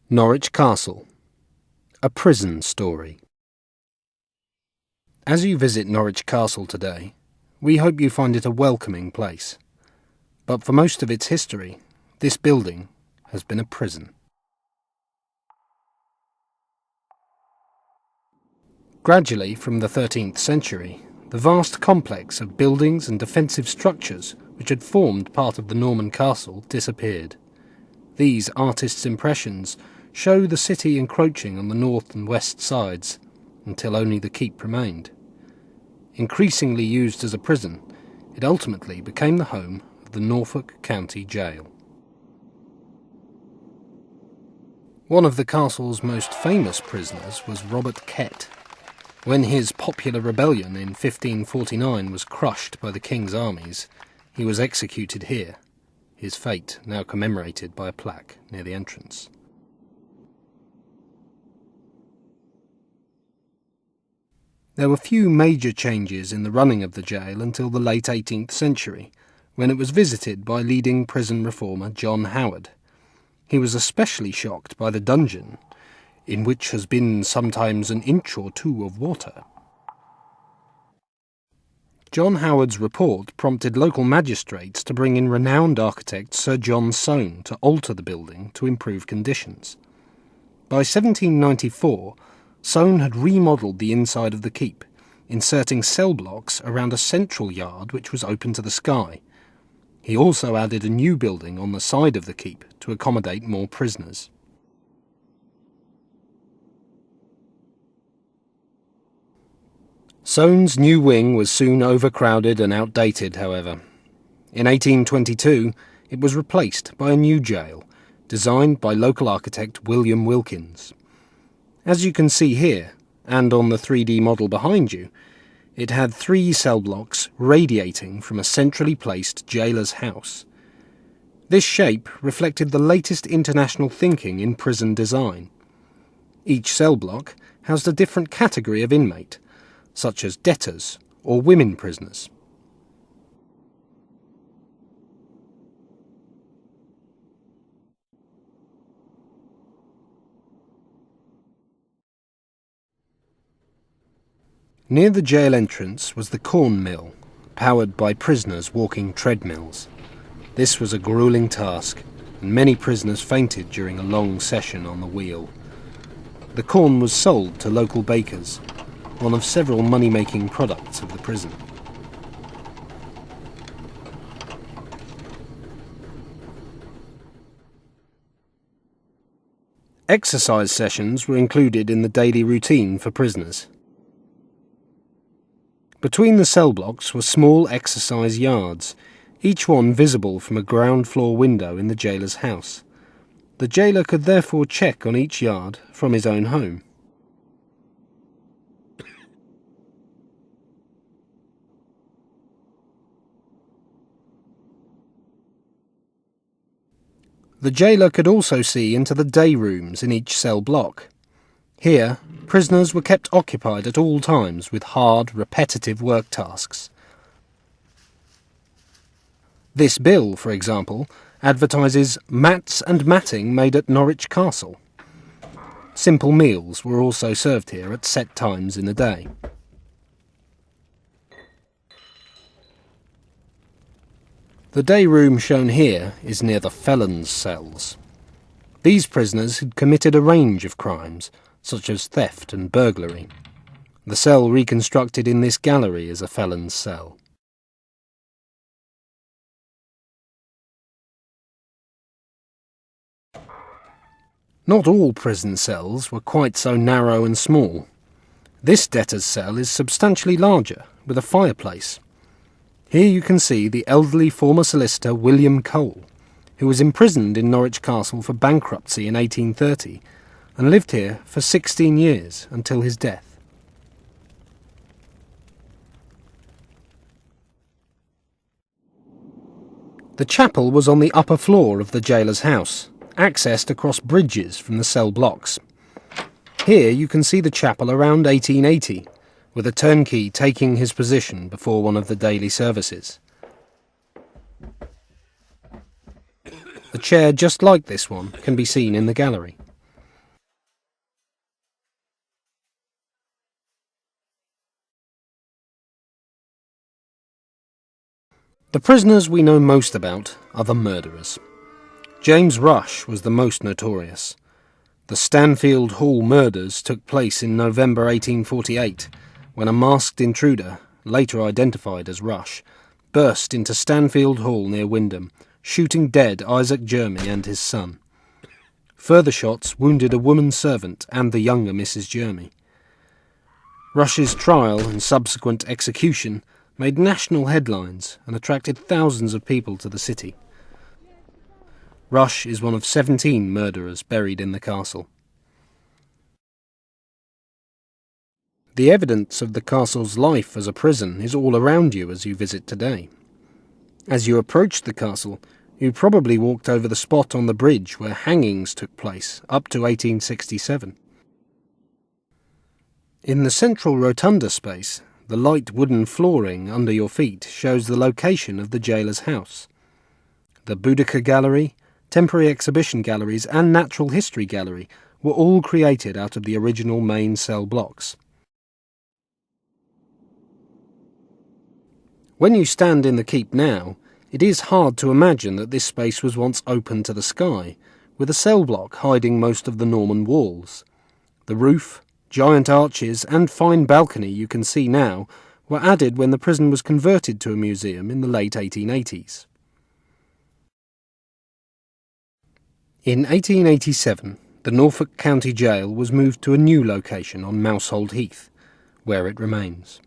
Norwich Castle, a prison story. As you visit Norwich Castle today, we hope you find it a welcoming place. But for most of its history, this building has been a prison. Gradually, from the 13th century, the vast complex of buildings and defensive structures which had formed part of the Norman castle disappeared. These artists' impressions show the city encroaching on the north and west sides, until only the keep remained. Increasingly used as a prison, it ultimately became the home of the Norfolk County Jail. One of the castle's most famous prisoners was Robert Kett. When his popular rebellion in 1549 was crushed by the king's armies, he was executed here, his fate now commemorated by a plaque near the entrance. There were few major changes in the running of the jail until the late 18th century, when it was visited by leading prison reformer John Howard. He was especially shocked by the dungeon, in which has been sometimes an inch or two of water. John Howard's report prompted local magistrates to bring in renowned architect Sir John Soane to alter the building to improve conditions. By 1794, Soane had remodelled the inside of the keep, inserting cell blocks around a central yard which was open to the sky. He also added a new building on the side of the keep to accommodate more prisoners. Soane's new wing was soon overcrowded and outdated, however. In 1822, it was replaced by a new jail, designed by local architect William Wilkins. As you can see here, and on the 3D model behind you, it had 3 cell blocks radiating from a centrally placed jailer's house. This shape reflected the latest international thinking in prison design. Each cell block housed a different category of inmate, such as debtors or women prisoners. Near the jail entrance was the corn mill, powered by prisoners walking treadmills. This was a gruelling task, and many prisoners fainted during a long session on the wheel. The corn was sold to local bakers, one of several money-making products of the prison. Exercise sessions were included in the daily routine for prisoners. Between the cell blocks were small exercise yards, each one visible from a ground floor window in the jailer's house. The jailer could therefore check on each yard from his own home. The jailer could also see into the day rooms in each cell block. Here, prisoners were kept occupied at all times with hard, repetitive work tasks. This bill, for example, advertises mats and matting made at Norwich Castle. Simple meals were also served here at set times in the day. The day room shown here is near the felons' cells. These prisoners had committed a range of crimes, such as theft and burglary. The cell reconstructed in this gallery is a felon's cell. Not all prison cells were quite so narrow and small. This debtor's cell is substantially larger, with a fireplace. Here you can see the elderly former solicitor William Cole, who was imprisoned in Norwich Castle for bankruptcy in 1830, and lived here for 16 years until his death. The chapel was on the upper floor of the jailer's house, accessed across bridges from the cell blocks. Here you can see the chapel around 1880, with a turnkey taking his position before one of the daily services. A chair just like this one can be seen in the gallery. The prisoners we know most about are the murderers. James Rush was the most notorious. The Stanfield Hall murders took place in November 1848, when a masked intruder, later identified as Rush, burst into Stanfield Hall near Wyndham, shooting dead Isaac Jermy and his son. Further shots wounded a woman servant and the younger Mrs. Jermy. Rush's trial and subsequent execution made national headlines and attracted thousands of people to the city. Rush is one of 17 murderers buried in the castle. The evidence of the castle's life as a prison is all around you as you visit today. As you approached the castle, you probably walked over the spot on the bridge where hangings took place up to 1867. In the central rotunda space, the light wooden flooring under your feet shows the location of the jailer's house. The Boudica Gallery, temporary exhibition galleries and natural history gallery were all created out of the original main cell blocks. When you stand in the keep now, it is hard to imagine that this space was once open to the sky, with a cell block hiding most of the Norman walls. The roof, giant arches and fine balcony you can see now were added when the prison was converted to a museum in the late 1880s. In 1887, the Norfolk County Jail was moved to a new location on Mousehold Heath, where it remains.